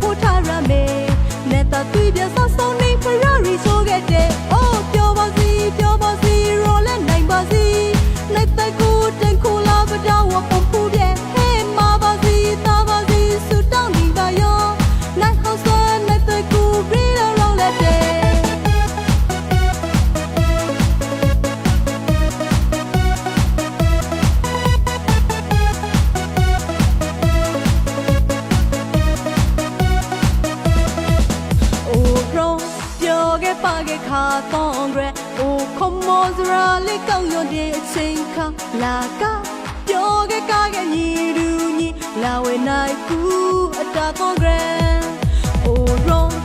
ဖို့ထားရမယ်နဲ့တသွေးပြဆောက်ဆောင်နေဖရာရီဆိုခဲ့တဲ့အိုးပြောပါစီရောလဲနိုင်ပါစီလိုက်တိုက်ကိုတင်ကိုလာပတောင်းဝပုံပူပြဲဟဲ့မာပါစီသားပါစီဆူတောင်းနေပါရောနိုင်ဟောဆွမ်းလိုက်တိုက်ကိုပြီးတော့လဲတဲ့ပါကခါတောင်းရဲအိုခမောစရာလေးကောက်ရွန်တဲ့အချိန်ခါလာကပြောခဲ့ကားကညီလူညီလာဝဲနိုင်ကူအတာတောင်းရဲအိုရော